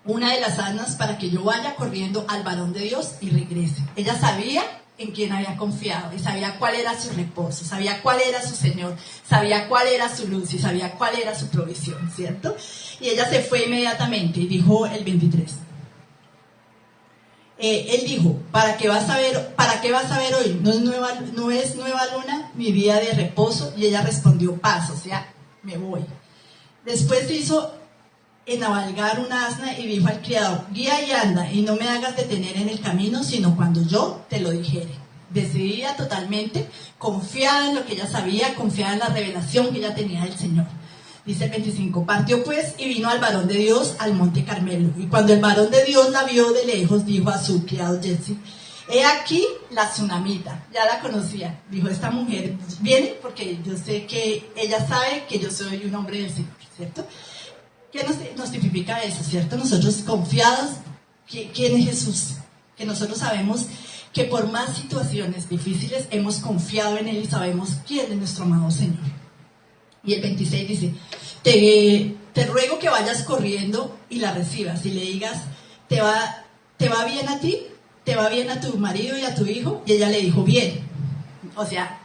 una de las asnas para que yo vaya corriendo al varón de Dios y regrese. Ella sabía en quién había confiado y sabía cuál era su reposo, sabía cuál era su Señor, sabía cuál era su luz y sabía cuál era su provisión, ¿cierto? Y ella se fue inmediatamente y dijo el 23. Él dijo, ¿para qué vas a ver hoy? ¿No es nueva luna, mi día de reposo? Y ella respondió, paz, o sea, me voy. Después hizo encabalgar una asna y dijo al criado, guía y anda, y no me hagas detener en el camino, sino cuando yo te lo dijere. Decidida totalmente, confiada en lo que ella sabía, confiada en la revelación que ella tenía del Señor. Dice el 25, partió pues y vino al varón de Dios al monte Carmelo. Y cuando el varón de Dios la vio de lejos, dijo a su criado Jesse, he aquí la tsunamita, ya la conocía. Dijo, esta mujer viene porque yo sé que ella sabe que yo soy un hombre del Señor, ¿cierto? ¿Qué nos tipifica eso, cierto? Nosotros confiados, ¿quién es Jesús? Que nosotros sabemos que por más situaciones difíciles hemos confiado en Él y sabemos quién es nuestro amado Señor. Y el 26 dice, te ruego que vayas corriendo y la recibas y le digas, ¿te va bien a ti? ¿Te va bien a tu marido y a tu hijo? Y ella le dijo, bien. O sea,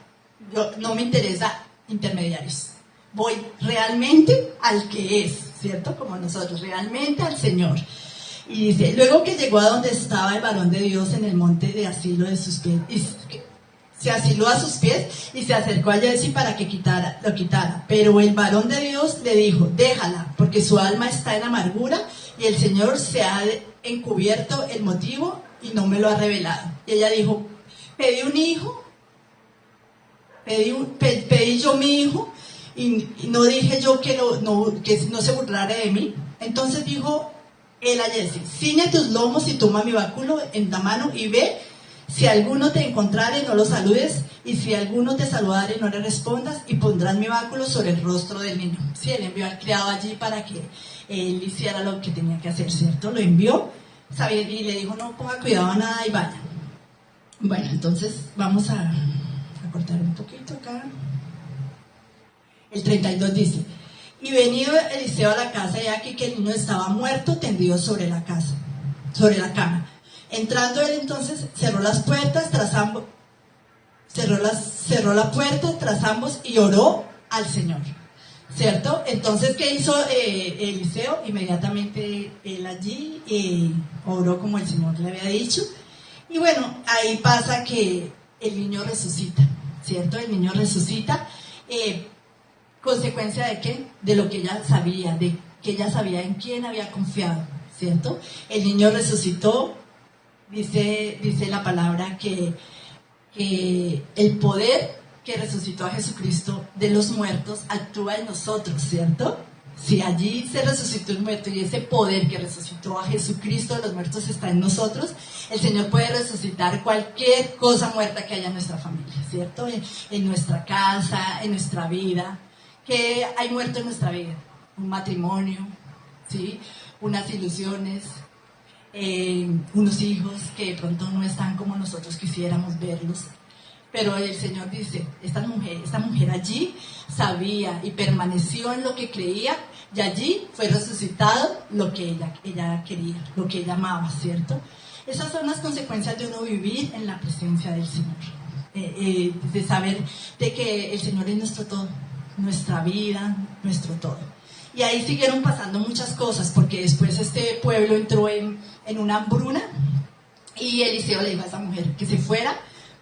no me interesa intermediarios. Voy realmente al que es, ¿cierto? Como nosotros, realmente al Señor. Y dice, luego que llegó a donde estaba el varón de Dios en el monte de asilo de sus pies, y se asiló a sus pies y se acercó a Jesse para que lo quitara. Pero el varón de Dios le dijo, déjala, porque su alma está en amargura y el Señor se ha encubierto el motivo y no me lo ha revelado. Y ella dijo, pedí un hijo, pedí yo mi hijo, y no dije yo que no se burlara de mí. Entonces dijo él a Jesse: ciñe tus lomos y toma mi báculo en la mano y ve. Si alguno te encontrare, no lo saludes, y si alguno te saludare, no le respondas, y pondrás mi báculo sobre el rostro del niño. Sí, él envió al criado allí para que él hiciera lo que tenía que hacer, ¿cierto? Lo envió, ¿sabes? Y le dijo: no ponga cuidado a nada y vaya. Bueno, entonces vamos a cortar un poquito acá. El 32 dice: y venido Eliseo a la casa, y aquí que el niño estaba muerto, tendido sobre la cama. Entrando él entonces, cerró las puertas tras ambos, cerró la puerta tras ambos y oró al Señor, ¿cierto? Entonces, ¿qué hizo Eliseo? Inmediatamente él allí oró como el Señor le había dicho. Y bueno, ahí pasa que el niño resucita, ¿cierto? El niño resucita, consecuencia de ¿qué? De lo que ella sabía, de que ella sabía en quién había confiado, ¿cierto? El niño resucitó. Dice la palabra que el poder que resucitó a Jesucristo de los muertos actúa en nosotros, ¿cierto? Si allí se resucitó el muerto y ese poder que resucitó a Jesucristo de los muertos está en nosotros, el Señor puede resucitar cualquier cosa muerta que haya en nuestra familia, ¿cierto? En nuestra casa, en nuestra vida. ¿Qué hay muerto en nuestra vida? Un matrimonio, ¿sí? Unas ilusiones, unos hijos que de pronto no están como nosotros quisiéramos verlos. Pero el Señor dice: esta mujer allí sabía y permaneció en lo que creía, y allí fue resucitado lo que ella quería, lo que ella amaba, ¿cierto? Esas son las consecuencias de uno vivir en la presencia del Señor, de saber de que el Señor es nuestro todo, nuestra vida, nuestro todo. Y ahí siguieron pasando muchas cosas, porque después este pueblo entró en una hambruna, y Eliseo le dijo a esa mujer que se fuera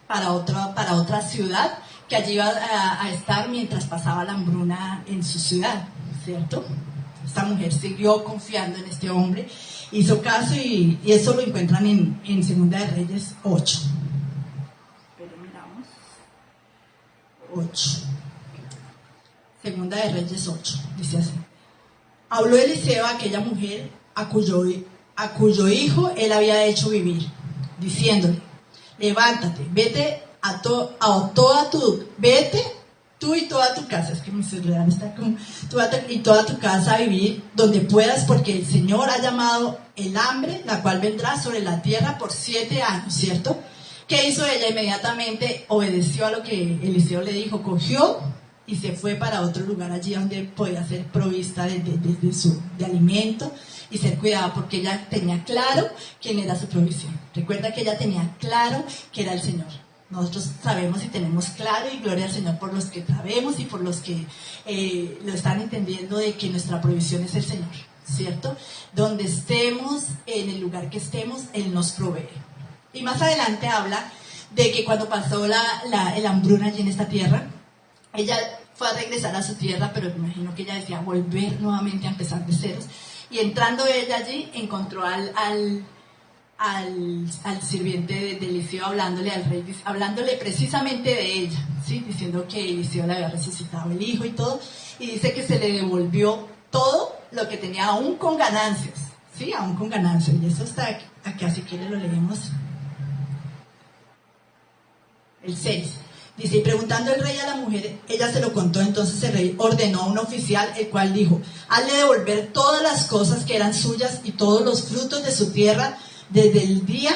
para otra ciudad, que allí iba a estar mientras pasaba la hambruna en su ciudad, ¿cierto? Esta mujer siguió confiando en este hombre, hizo caso, y eso lo encuentran en Segunda de Reyes 8. Pero miramos. 8. Segunda de Reyes 8, dice así: habló Eliseo a aquella mujer a cuyo hijo él había hecho vivir, diciéndole: levántate, vete vete tú y toda tu casa, es que mi celular está como, y toda tu casa a vivir donde puedas, porque el Señor ha llamado el hambre, la cual vendrá sobre la tierra por 7 años, ¿cierto? ¿Qué hizo ella? Inmediatamente obedeció a lo que Eliseo le dijo, cogió y se fue para otro lugar allí donde podía ser provista de alimento y ser cuidada, porque ella tenía claro quién era su provisión. Recuerda que ella tenía claro que era el Señor. Nosotros sabemos y tenemos claro, y gloria al Señor por los que sabemos y por los que lo están entendiendo, de que nuestra provisión es el Señor, ¿cierto? Donde estemos, en el lugar que estemos, Él nos provee. Y más adelante habla de que cuando pasó el hambruna allí en esta tierra, ella fue a regresar a su tierra, pero me imagino que ella decía volver nuevamente a empezar de ceros. Y entrando ella allí, encontró al sirviente de Eliseo, hablándole al rey, hablándole precisamente de ella, ¿sí? Diciendo que Eliseo le había resucitado el hijo y todo, y dice que se le devolvió todo lo que tenía, aún con ganancias, ¿sí? Aún con ganancias. Y eso está aquí, así que lo leemos. El 6. Dice: y preguntando el rey a la mujer, ella se lo contó. Entonces el rey ordenó a un oficial, el cual dijo: hazle devolver todas las cosas que eran suyas y todos los frutos de su tierra, desde el día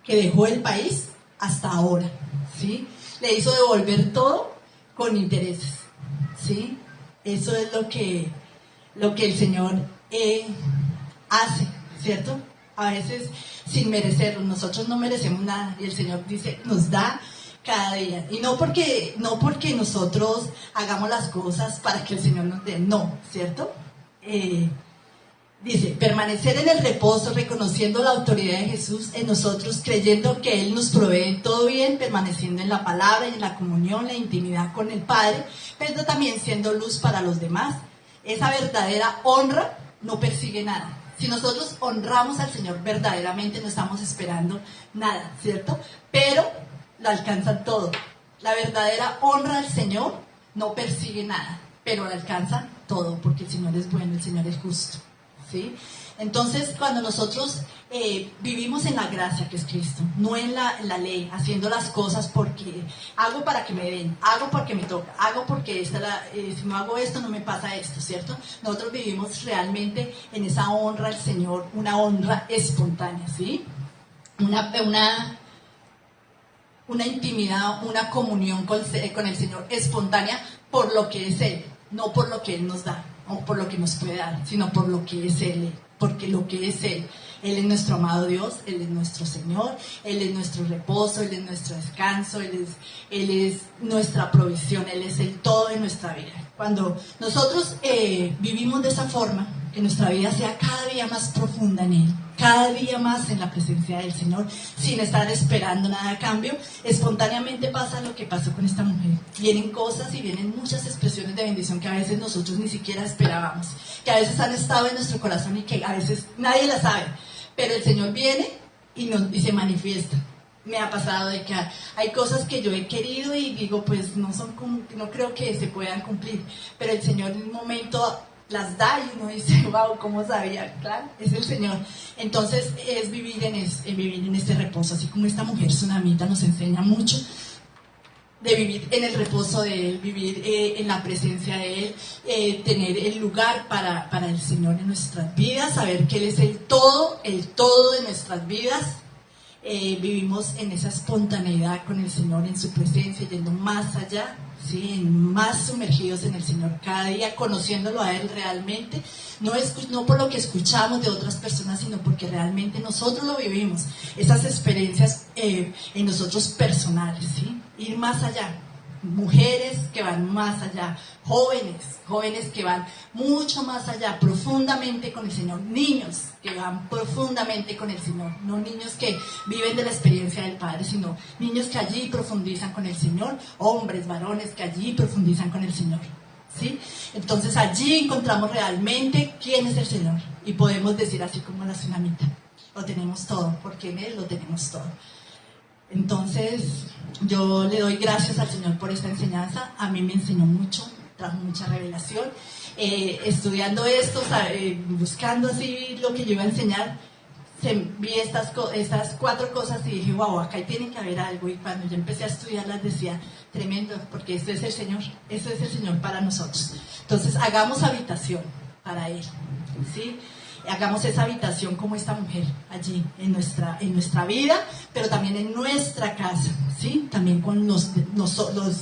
que dejó el país hasta ahora, ¿sí? Le hizo devolver todo con intereses, ¿sí? Eso es lo que el Señor hace, ¿cierto? A veces sin merecerlo. Nosotros no merecemos nada, y el Señor dice, nos da cada día. Y no porque nosotros hagamos las cosas para que el Señor nos dé, no, ¿cierto? Dice: permanecer en el reposo, reconociendo la autoridad de Jesús en nosotros, creyendo que Él nos provee todo bien, permaneciendo en la palabra y en la comunión, la intimidad con el Padre, pero también siendo luz para los demás. Esa verdadera honra no persigue nada. Si nosotros honramos al Señor verdaderamente, no estamos esperando nada, ¿cierto? Pero lo alcanzan todo. La verdadera honra al Señor no persigue nada, pero alcanza todo, porque el Señor es bueno, el Señor es justo, ¿sí? Entonces, cuando nosotros vivimos en la gracia que es Cristo, no en la ley, haciendo las cosas porque hago para que me den, hago porque me toca, hago porque si no hago esto no me pasa esto, ¿cierto? Nosotros vivimos realmente en esa honra al Señor, una honra espontánea, ¿sí? Una intimidad, una comunión con el Señor espontánea por lo que es Él, no por lo que Él nos da o por lo que nos puede dar, sino por lo que es Él, porque lo que es Él es nuestro amado Dios, Él es nuestro Señor, Él es nuestro reposo, Él es nuestro descanso, Él es nuestra provisión, Él es el todo de nuestra vida. Cuando nosotros vivimos de esa forma, que nuestra vida sea cada día más profunda en Él, cada día más en la presencia del Señor, sin estar esperando nada a cambio, espontáneamente pasa lo que pasó con esta mujer. Vienen cosas y vienen muchas expresiones de bendición que a veces nosotros ni siquiera esperábamos, que a veces han estado en nuestro corazón y que a veces nadie las sabe, pero el Señor viene y se manifiesta. Me ha pasado de que hay cosas que yo he querido y digo, pues no creo que se puedan cumplir, pero el Señor en un momento las da y uno dice, wow, ¿cómo sabía? Claro, es el Señor. Entonces es vivir en este reposo, así como esta mujer tsunamita nos enseña mucho de vivir en el reposo de Él, vivir en la presencia de Él, tener el lugar para el Señor en nuestras vidas, saber que Él es el todo de nuestras vidas. Vivimos en esa espontaneidad con el Señor, en su presencia, yendo más allá, ¿sí? Más sumergidos en el Señor cada día, conociéndolo a Él realmente, no por lo que escuchamos de otras personas, sino porque realmente nosotros lo vivimos, esas experiencias en nosotros personales, ¿sí? Ir más allá. Mujeres que van más allá, jóvenes que van mucho más allá, profundamente con el Señor, niños que van profundamente con el Señor, no niños que viven de la experiencia del Padre, sino niños que allí profundizan con el Señor, hombres, varones que allí profundizan con el Señor, ¿sí? Entonces allí encontramos realmente quién es el Señor y podemos decir así como la tsunamita, lo tenemos todo, porque en Él lo tenemos todo. Entonces, yo le doy gracias al Señor por esta enseñanza. A mí me enseñó mucho, trajo mucha revelación. Estudiando esto, buscando así lo que yo iba a enseñar, vi estas 4 cosas y dije, wow, acá tiene que haber algo. Y cuando yo empecé a estudiarlas decía, tremendo, porque esto es el Señor para nosotros. Entonces, hagamos habitación para Él, ¿sí? Hagamos esa habitación como esta mujer allí en nuestra vida, pero también en nuestra casa, ¿sí? También con los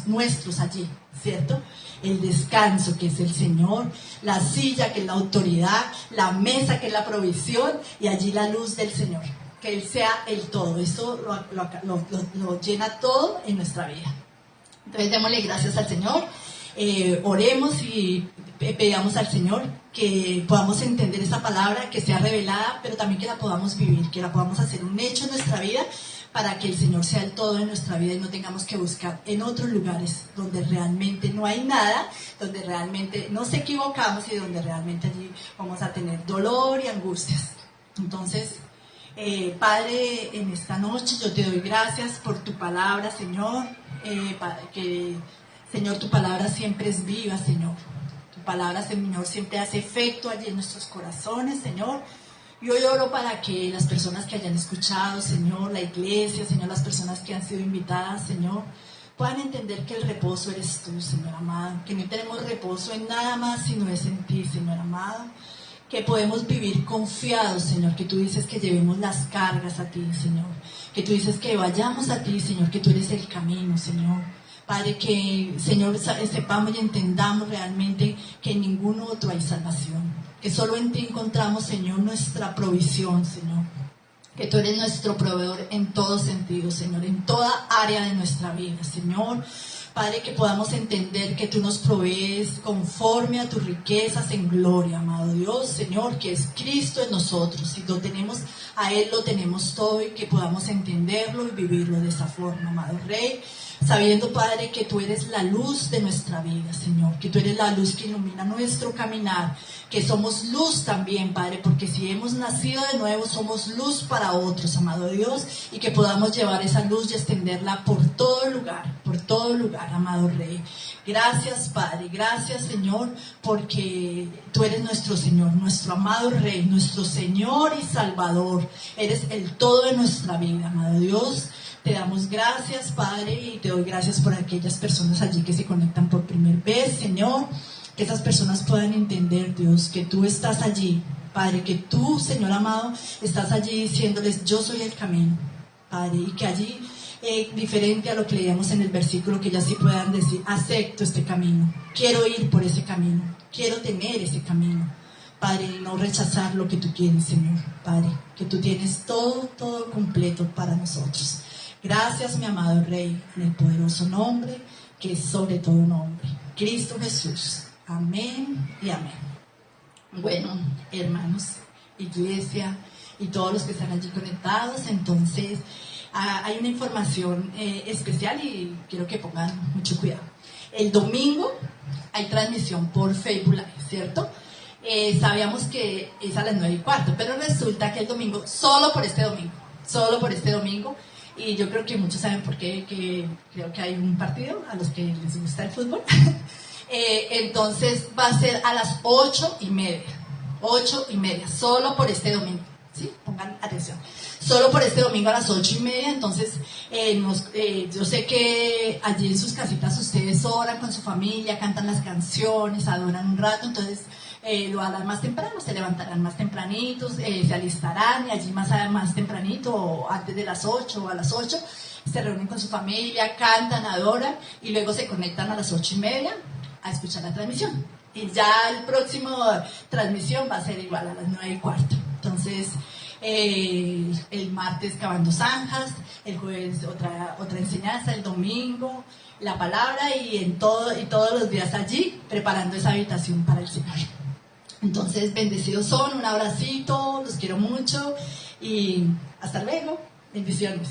nuestros allí, ¿cierto? El descanso, que es el Señor, la silla, que es la autoridad, la mesa, que es la provisión, y allí la luz del Señor, que Él sea el todo. Esto lo llena todo en nuestra vida. Entonces démosle gracias al Señor, oremos y pedamos al Señor que podamos entender esa palabra, que sea revelada, pero también que la podamos vivir, que la podamos hacer un hecho en nuestra vida, para que el Señor sea el todo en nuestra vida y no tengamos que buscar en otros lugares donde realmente no hay nada, donde realmente nos equivocamos y donde realmente allí vamos a tener dolor y angustias. Entonces, Padre, en esta noche yo te doy gracias por tu palabra, Señor, que Señor, tu palabra siempre es viva, Señor. Tu palabra, Señor, siempre hace efecto allí en nuestros corazones, Señor. Y hoy oro para que las personas que hayan escuchado, Señor, la iglesia, Señor, las personas que han sido invitadas, Señor, puedan entender que el reposo eres tú, Señor amado. Que no tenemos reposo en nada más, sino es en ti, Señor amado. Que podemos vivir confiados, Señor, que tú dices que llevemos las cargas a ti, Señor. Que tú dices que vayamos a ti, Señor, que tú eres el camino, Señor. Padre, que, Señor, sepamos y entendamos realmente que en ningún otro hay salvación, que solo en ti encontramos, Señor, nuestra provisión, Señor, que tú eres nuestro proveedor en todo sentido, Señor, en toda área de nuestra vida, Señor. Padre, que podamos entender que tú nos provees conforme a tus riquezas en gloria, amado Dios, Señor, que es Cristo en nosotros. Si lo tenemos a Él, lo tenemos todo, y que podamos entenderlo y vivirlo de esa forma, amado Rey. sabiendo, Padre, que tú eres la luz de nuestra vida, Señor, que tú eres la luz que ilumina nuestro caminar, que somos luz también, Padre, porque si hemos nacido de nuevo, somos luz para otros, amado Dios, y que podamos llevar esa luz y extenderla por todo lugar, amado Rey. Gracias, Padre, gracias, Señor, porque tú eres nuestro Señor, nuestro amado Rey, nuestro Señor y Salvador. Eres el todo de nuestra vida, amado Dios. Te damos gracias, Padre, y te doy gracias por aquellas personas allí que se conectan por primera vez, Señor. Que esas personas puedan entender, Dios, que tú estás allí, Padre, que tú, Señor amado, estás allí diciéndoles, yo soy el camino, Padre, y que allí, diferente a lo que leíamos en el versículo, que ellas sí puedan decir, acepto este camino, quiero ir por ese camino, quiero tener ese camino, Padre, y no rechazar lo que tú quieres, Señor, Padre, que tú tienes todo completo para nosotros. Gracias, mi amado Rey, en el poderoso nombre, que es sobre todo nombre, Cristo Jesús. Amén y amén. Bueno, hermanos, iglesia y todos los que están allí conectados, entonces hay una información especial y quiero que pongan mucho cuidado. El domingo hay transmisión por Facebook Live, ¿cierto? Sabíamos que es a las 9:15, pero resulta que el domingo, solo por este domingo, y yo creo que muchos saben por qué, que creo que hay un partido a los que les gusta el fútbol. Entonces va a ser a las 8:30, solo por este domingo, ¿sí? Pongan atención, solo por este domingo a las 8:30. Entonces yo sé que allí en sus casitas ustedes oran con su familia, cantan las canciones, adoran un rato, entonces lo harán más temprano, se levantarán más tempranitos, se alistarán y allí más tempranito, o antes de las 8 o a las 8, se reúnen con su familia, cantan, adoran y luego se conectan a las 8:30 a escuchar la transmisión. Y ya el próximo transmisión va a ser igual a las 9:15. Entonces, el martes cavando zanjas, el jueves otra enseñanza, el domingo la palabra y todos los días allí preparando esa habitación para el Señor. Entonces, bendecidos son, un abracito, los quiero mucho y hasta luego. Bendiciones.